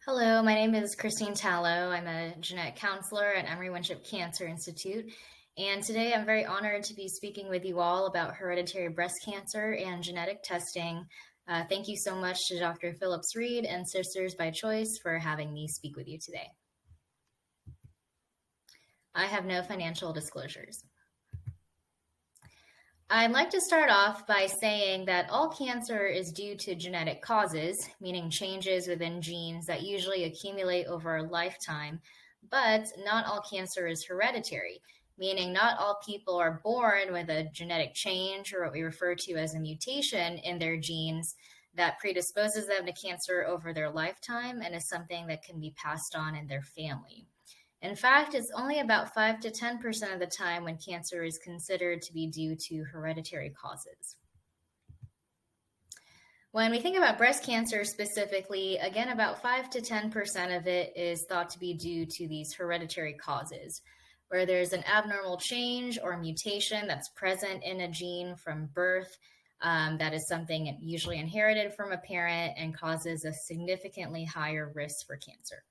Hello, my name is Christine Tallo. I'm a genetic counselor at Emory Winship Cancer Institute. And today I'm very honored to be speaking with you all about hereditary breast cancer and genetic testing. Thank you so much to Dr. Phillips Reed and Sisters by Choice for having me speak with you today. I have no financial disclosures. I'd like to start off by saying that all cancer is due to genetic causes, meaning changes within genes that usually accumulate over a lifetime, but not all cancer is hereditary, meaning not all people are born with a genetic change or what we refer to as a mutation in their genes that predisposes them to cancer over their lifetime and is something that can be passed on in their family. In fact, it's only about 5 to 10% of the time when cancer is considered to be due to hereditary causes. When we think about breast cancer specifically, again, about 5 to 10% of it is thought to be due to these hereditary causes, where there's an abnormal change or mutation that's present in a gene from birth. That is something usually inherited from a parent and causes a significantly higher risk for cancer.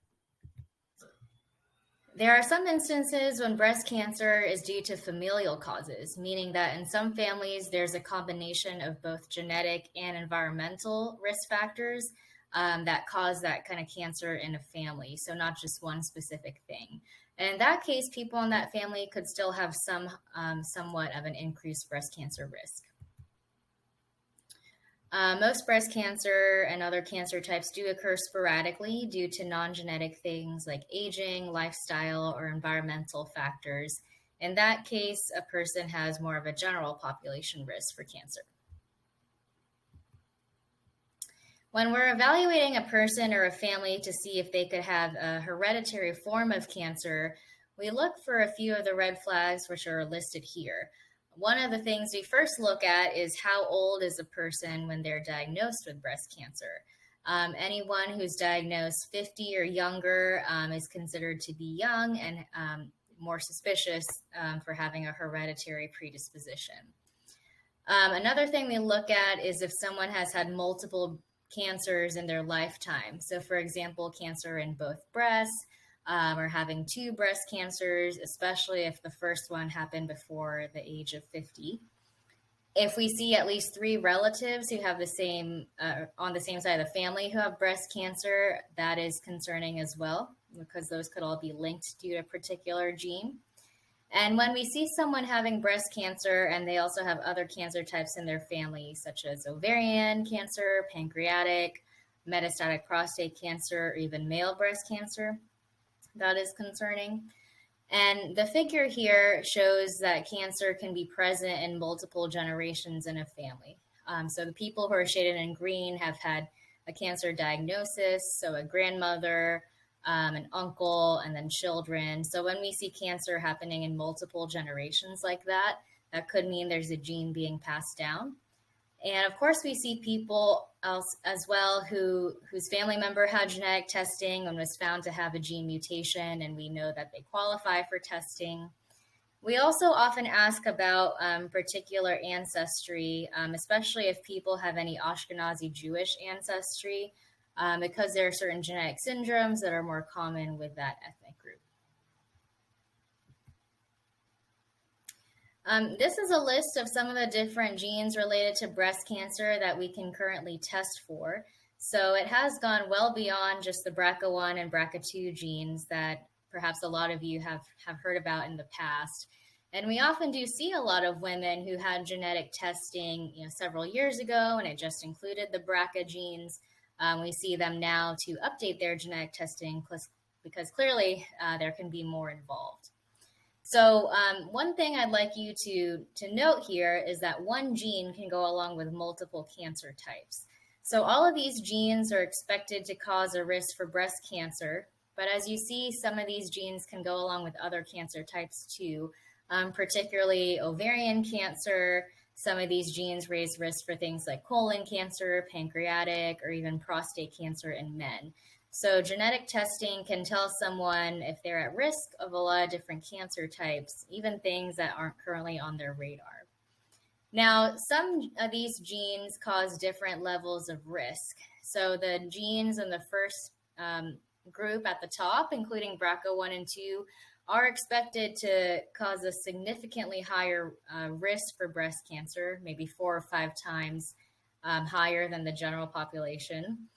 There are some instances when breast cancer is due to familial causes, meaning that in some families there's a combination of both genetic and environmental risk factors that cause that kind of cancer in a family, so not just one specific thing. And in that case, people in that family could still have somewhat of an increased breast cancer risk. Most breast cancer and other cancer types do occur sporadically due to non-genetic things like aging, lifestyle, or environmental factors. In that case, a person has more of a general population risk for cancer. When we're evaluating a person or a family to see if they could have a hereditary form of cancer, we look for a few of the red flags which are listed here. One of the things we first look at is how old is a person when they're diagnosed with breast cancer. Anyone who's diagnosed 50 or younger is considered to be young and more suspicious for having a hereditary predisposition. Another thing we look at is if someone has had multiple cancers in their lifetime. So, for example, cancer in both breasts, or having two breast cancers, especially if the first one happened before the age of 50. If we see at least 3 relatives who have the same, on the same side of the family who have breast cancer, that is concerning as well, because those could all be linked due to a particular gene. And when we see someone having breast cancer and they also have other cancer types in their family, such as ovarian cancer, pancreatic, metastatic prostate cancer, or even male breast cancer, that is concerning. And the figure here shows that cancer can be present in multiple generations in a family. So the people who are shaded in green have had a cancer diagnosis, so a grandmother, an uncle, and then children. So when we see cancer happening in multiple generations like that, that could mean there's a gene being passed down. And of course, we see people else as well whose family member had genetic testing and was found to have a gene mutation, and we know that they qualify for testing. We also often ask about particular ancestry, especially if people have any Ashkenazi Jewish ancestry, because there are certain genetic syndromes that are more common with that ethnic group. This is a list of some of the different genes related to breast cancer that we can currently test for. So it has gone well beyond just the BRCA1 and BRCA2 genes that perhaps a lot of you have heard about in the past. And we often do see a lot of women who had genetic testing, several years ago, and it just included the BRCA genes. We see them now to update their genetic testing because clearly there can be more involved. So one thing I'd like you to note here is that one gene can go along with multiple cancer types. So all of these genes are expected to cause a risk for breast cancer, but as you see, some of these genes can go along with other cancer types too, particularly ovarian cancer. Some of these genes raise risk for things like colon cancer, pancreatic, or even prostate cancer in men. So genetic testing can tell someone if they're at risk of a lot of different cancer types, even things that aren't currently on their radar. Now, some of these genes cause different levels of risk. So the genes in the first group at the top, including BRCA1 and 2, are expected to cause a significantly higher risk for breast cancer, maybe 4 or 5 times higher than the general population.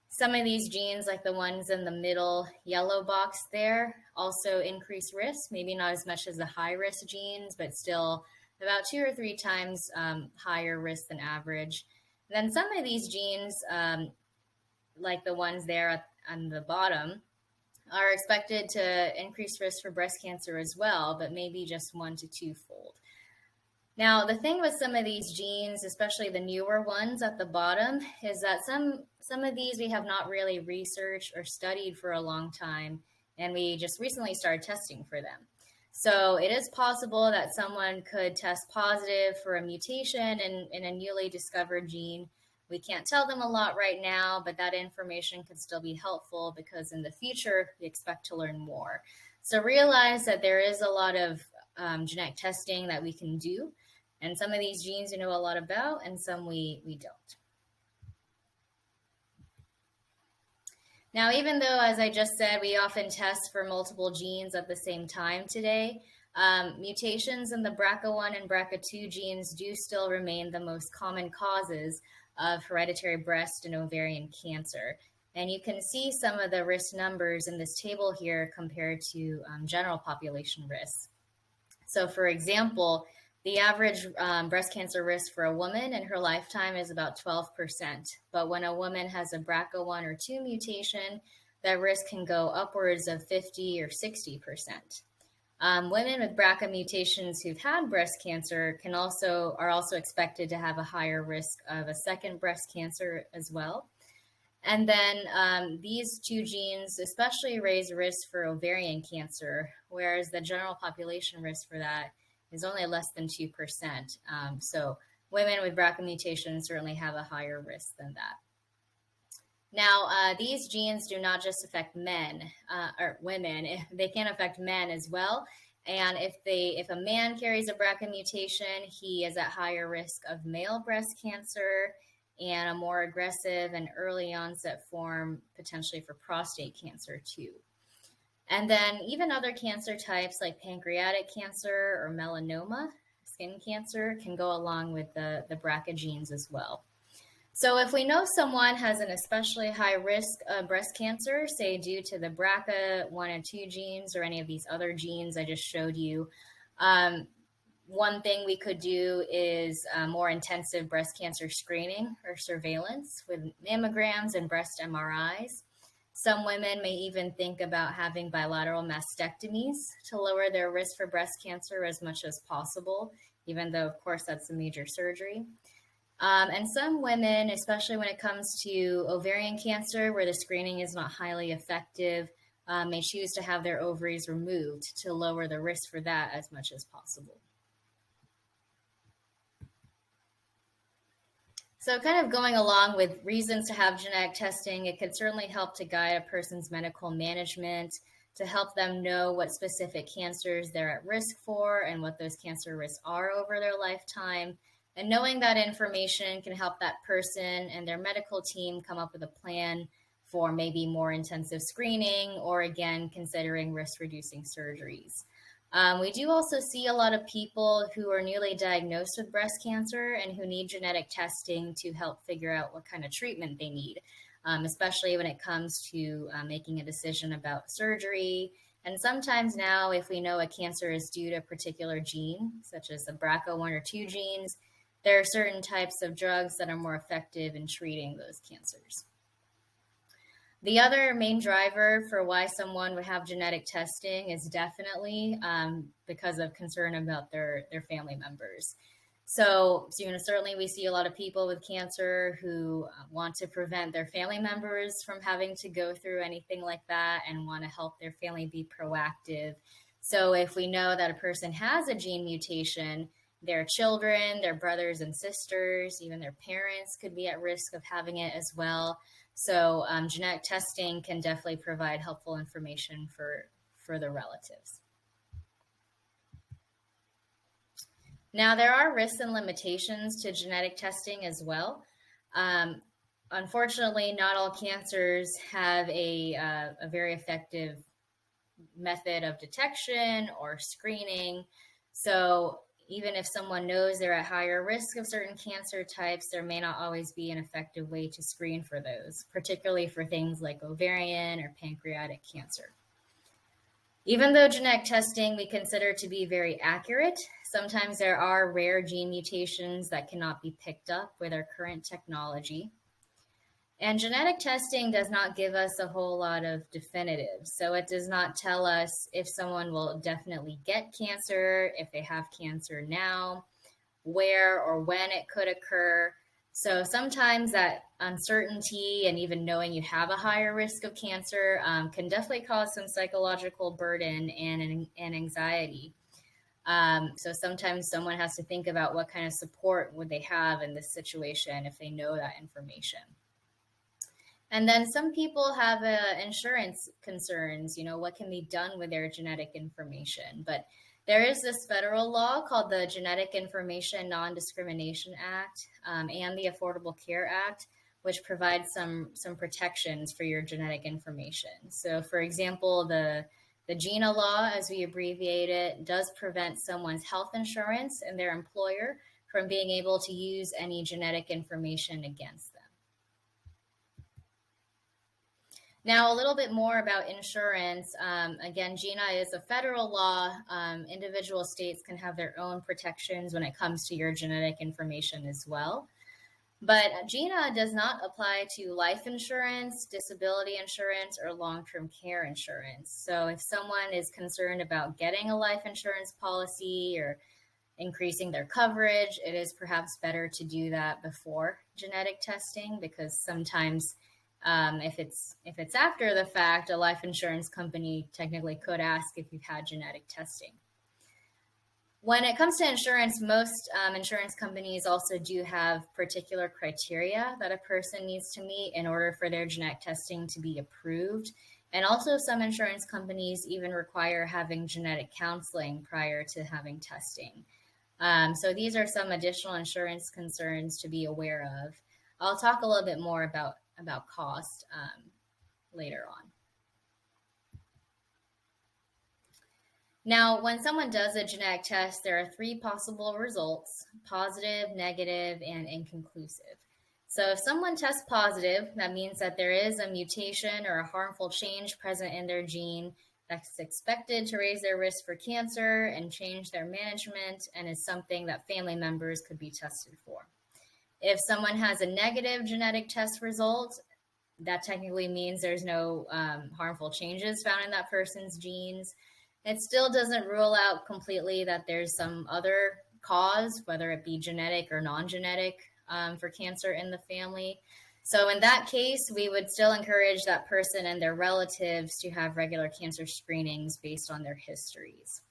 Some of these genes, like the ones in the middle yellow box there, also increase risk, maybe not as much as the high risk genes, but still about 2 or 3 times higher risk than average. Then some of these genes, like the ones there on the bottom, are expected to increase risk for breast cancer as well, but maybe just 1 to 2-fold. Now, the thing with some of these genes, especially the newer ones at the bottom, is that some of these we have not really researched or studied for a long time, and we just recently started testing for them. So it is possible that someone could test positive for a mutation in a newly discovered gene. We can't tell them a lot right now, but that information could still be helpful because in the future, we expect to learn more. So realize that there is a lot of genetic testing that we can do. And some of these genes we know a lot about, and some we don't. Now, even though, as I just said, we often test for multiple genes at the same time today, mutations in the BRCA1 and BRCA2 genes do still remain the most common causes of hereditary breast and ovarian cancer. And you can see some of the risk numbers in this table here compared to general population risks. So, for example, the average breast cancer risk for a woman in her lifetime is about 12%. But when a woman has a BRCA1 or 2 mutation, that risk can go upwards of 50 or 60%. Women with BRCA mutations who've had breast cancer are also expected to have a higher risk of a second breast cancer as well. And then these 2 genes especially raise risk for ovarian cancer, whereas the general population risk for that is only less than 2%. So women with BRCA mutations certainly have a higher risk than that. Now, these genes do not just affect men or women; they can affect men as well. And if a man carries a BRCA mutation, he is at higher risk of male breast cancer and a more aggressive and early onset form potentially for prostate cancer too. And then even other cancer types like pancreatic cancer or melanoma, skin cancer, can go along with the BRCA genes as well. So if we know someone has an especially high risk of breast cancer, say due to the BRCA1 and 2 genes or any of these other genes I just showed you, one thing we could do is more intensive breast cancer screening or surveillance with mammograms and breast MRIs. Some women may even think about having bilateral mastectomies to lower their risk for breast cancer as much as possible, even though, of course, that's a major surgery. And some women, especially when it comes to ovarian cancer, where the screening is not highly effective, may choose to have their ovaries removed to lower the risk for that as much as possible. So kind of going along with reasons to have genetic testing, it could certainly help to guide a person's medical management, to help them know what specific cancers they're at risk for and what those cancer risks are over their lifetime. And knowing that information can help that person and their medical team come up with a plan for maybe more intensive screening or, again, considering risk-reducing surgeries. We do also see a lot of people who are newly diagnosed with breast cancer and who need genetic testing to help figure out what kind of treatment they need, especially when it comes to making a decision about surgery. And sometimes now, if we know a cancer is due to a particular gene, such as the BRCA1 or 2 genes, there are certain types of drugs that are more effective in treating those cancers. The other main driver for why someone would have genetic testing is definitely because of concern about their family members. So certainly we see a lot of people with cancer who want to prevent their family members from having to go through anything like that and want to help their family be proactive. So if we know that a person has a gene mutation, their children, their brothers and sisters, even their parents could be at risk of having it as well. So genetic testing can definitely provide helpful information for the relatives. Now, there are risks and limitations to genetic testing as well. Unfortunately, not all cancers have a very effective method of detection or screening. So even if someone knows they're at higher risk of certain cancer types, there may not always be an effective way to screen for those, particularly for things like ovarian or pancreatic cancer. Even though genetic testing we consider to be very accurate, sometimes there are rare gene mutations that cannot be picked up with our current technology. And genetic testing does not give us a whole lot of definitives. So it does not tell us if someone will definitely get cancer, if they have cancer now, where or when it could occur. So sometimes that uncertainty and even knowing you have a higher risk of cancer can definitely cause some psychological burden and anxiety. So sometimes someone has to think about what kind of support would they have in this situation if they know that information. And then some people have insurance concerns, what can be done with their genetic information. But there is this federal law called the Genetic Information Non-Discrimination Act and the Affordable Care Act, which provides some protections for your genetic information. So, for example, the GINA law, as we abbreviate it, does prevent someone's health insurance and their employer from being able to use any genetic information against them. Now, a little bit more about insurance. Again, GINA is a federal law. Individual states can have their own protections when it comes to your genetic information as well. But GINA does not apply to life insurance, disability insurance, or long-term care insurance. So if someone is concerned about getting a life insurance policy or increasing their coverage, it is perhaps better to do that before genetic testing, because sometimes if it's after the fact, a life insurance company technically could ask if you've had genetic testing. When it comes to insurance, most insurance companies also do have particular criteria that a person needs to meet in order for their genetic testing to be approved. And also some insurance companies even require having genetic counseling prior to having testing. So these are some additional insurance concerns to be aware of. I'll talk a little bit more about cost later on. Now, when someone does a genetic test, there are 3 possible results: positive, negative, and inconclusive. So if someone tests positive, that means that there is a mutation or a harmful change present in their gene that's expected to raise their risk for cancer and change their management, and is something that family members could be tested for. If someone has a negative genetic test result, that technically means there's no harmful changes found in that person's genes. It still doesn't rule out completely that there's some other cause, whether it be genetic or non-genetic, for cancer in the family. So in that case, we would still encourage that person and their relatives to have regular cancer screenings based on their histories.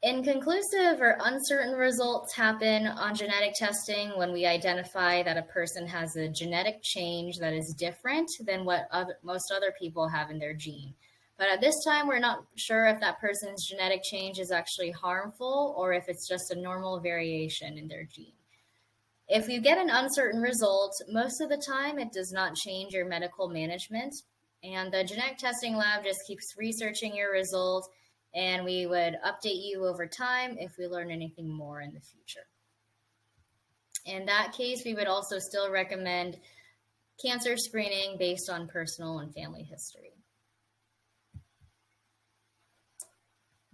Inconclusive or uncertain results happen on genetic testing when we identify that a person has a genetic change that is different than what most other people have in their gene. But at this time, we're not sure if that person's genetic change is actually harmful or if it's just a normal variation in their gene. If you get an uncertain result, most of the time it does not change your medical management, and the genetic testing lab just keeps researching your result, and we would update you over time if we learn anything more in the future. In that case, we would also still recommend cancer screening based on personal and family history.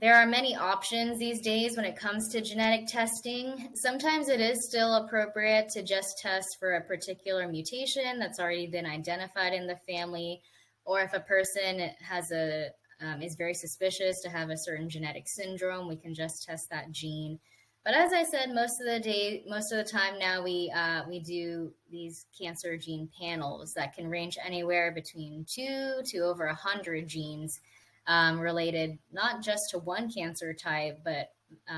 There are many options these days when it comes to genetic testing. Sometimes it is still appropriate to just test for a particular mutation that's already been identified in the family, or if a person has is very suspicious to have a certain genetic syndrome, we can just test that gene. But as I said, most of the time now, we do these cancer gene panels that can range anywhere between 2 to over 100 genes related not just to one cancer type, but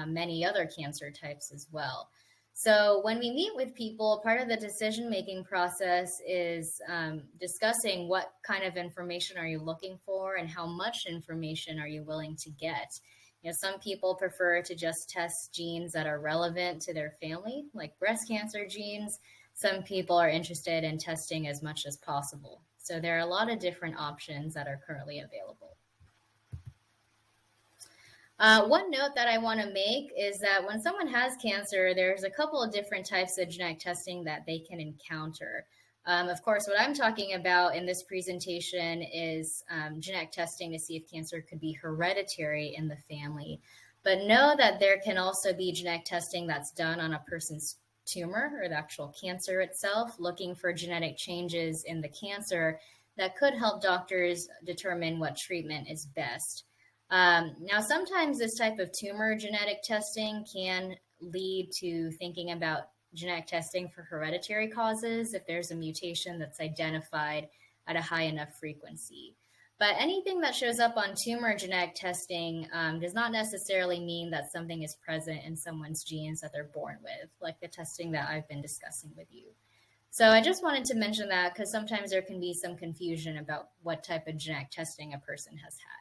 many other cancer types as well. So when we meet with people, part of the decision-making process is discussing what kind of information are you looking for and how much information are you willing to get. Some people prefer to just test genes that are relevant to their family, like breast cancer genes. some people are interested in testing as much as possible. So there are a lot of different options that are currently available. One note that I want to make is that when someone has cancer, there's a couple of different types of genetic testing that they can encounter. Of course, what I'm talking about in this presentation is genetic testing to see if cancer could be hereditary in the family. But know that there can also be genetic testing that's done on a person's tumor or the actual cancer itself, looking for genetic changes in the cancer that could help doctors determine what treatment is best. Now, sometimes this type of tumor genetic testing can lead to thinking about genetic testing for hereditary causes if there's a mutation that's identified at a high enough frequency. But anything that shows up on tumor genetic testing does not necessarily mean that something is present in someone's genes that they're born with, like the testing that I've been discussing with you. So I just wanted to mention that because sometimes there can be some confusion about what type of genetic testing a person has had.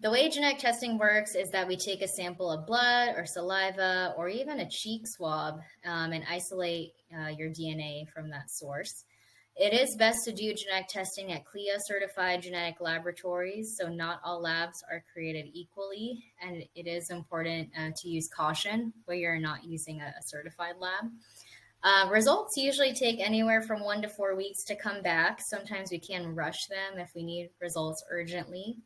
The way genetic testing works is that we take a sample of blood or saliva or even a cheek swab and isolate your DNA from that source. It is best to do genetic testing at CLIA-certified genetic laboratories, so not all labs are created equally, and it is important to use caution where you're not using a certified lab. Results usually take anywhere from 1 to 4 weeks to come back. Sometimes we can rush them if we need results urgently.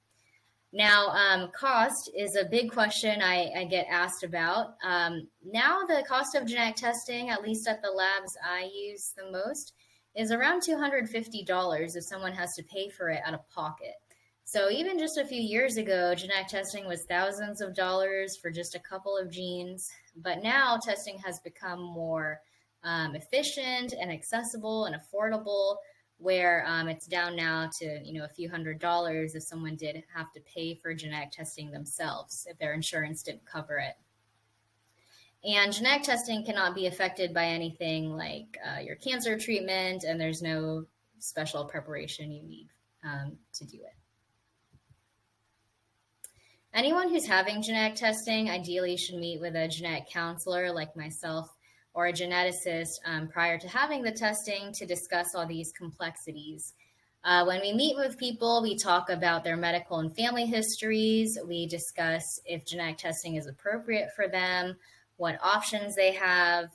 Now, cost is a big question I get asked about. Now the cost of genetic testing, at least at the labs I use the most, is around $250 if someone has to pay for it out of pocket. So even just a few years ago, genetic testing was thousands of dollars for just a couple of genes. But now testing has become more efficient and accessible and affordable, where it's down now to a few $100s if someone did have to pay for genetic testing themselves if their insurance didn't cover it. And genetic testing cannot be affected by anything like your cancer treatment, and there's no special preparation you need to do it. Anyone who's having genetic testing ideally should meet with a genetic counselor like myself or a geneticist prior to having the testing to discuss all these complexities. When we meet with people, we talk about their medical and family histories. We discuss if genetic testing is appropriate for them, what options they have,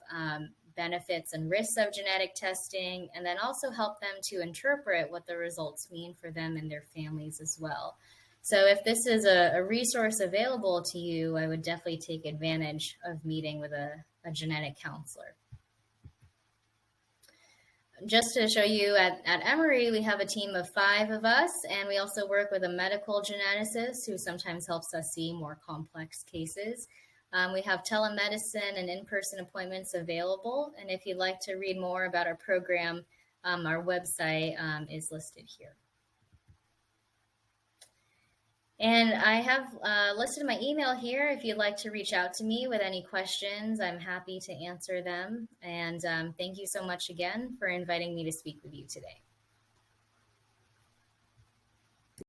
benefits and risks of genetic testing, and then also help them to interpret what the results mean for them and their families as well. So if this is a resource available to you, I would definitely take advantage of meeting with a genetic counselor. Just to show you, at Emory, we have a team of 5 of us, and we also work with a medical geneticist who sometimes helps us see more complex cases. We have telemedicine and in-person appointments available, and if you'd like to read more about our program, our website is listed here. And I have listed my email here. If you'd like to reach out to me with any questions, I'm happy to answer them. And thank you so much again for inviting me to speak with you today.